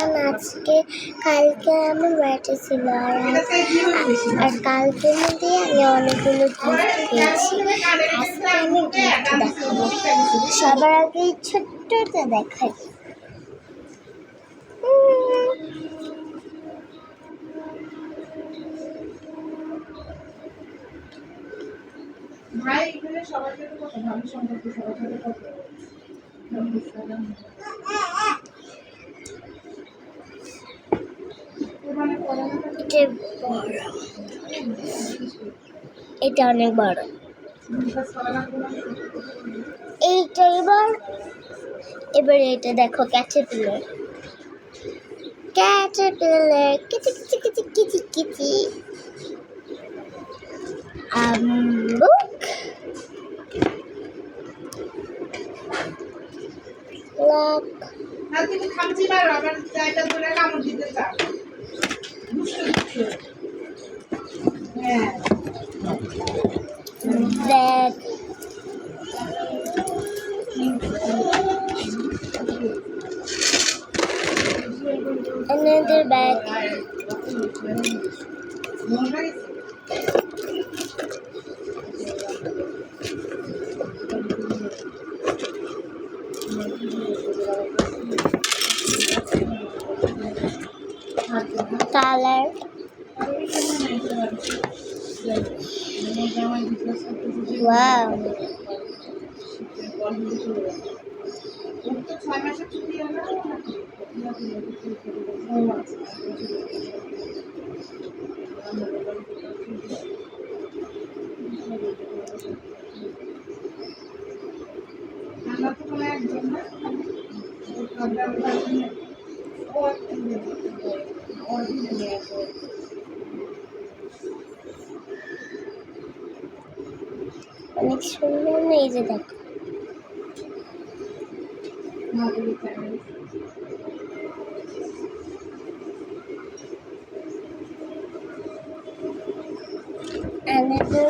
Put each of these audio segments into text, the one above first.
কারণ কালকে আমার বার্থডে ছিল আর কালকের মধ্যে আমি অনেকগুলো গিফট পেয়েছি। আজকে আমি গিফট দেখাবো। সবার আগে ছোট্টটা দেখাই। ভাই এখানে সবার সাথে কত ভালো সম্পর্ক, সবার সাথে কত এটা অনেক বড়। এইটা এবার এটা দেখো, ক্যাটারপিলার কিচি কিচি কিচি কিচি কিচি বুক লাক তুমি খামচি মারো, আবার চাইটা ধরে কামড় দিতে চাও। হ্যাঁ bag another bag color wow অনেক সুন্দর না? এই যে দেখো another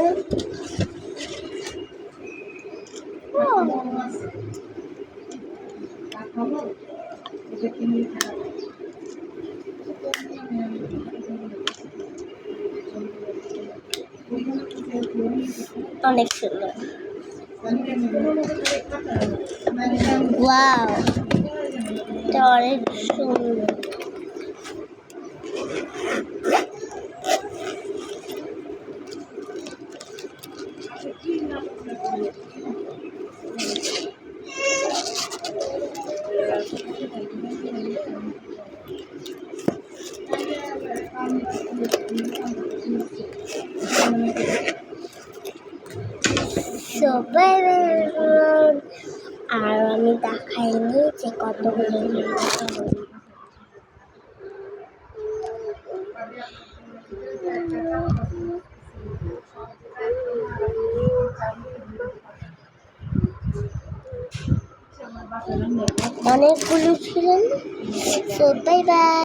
অনেক সুন্দর। ওয়াও, এটা অনেক সুন্দর। আর আমি দেখাইনি যে কতগুলো অনেকগুলো ছিলেন। Bye bye.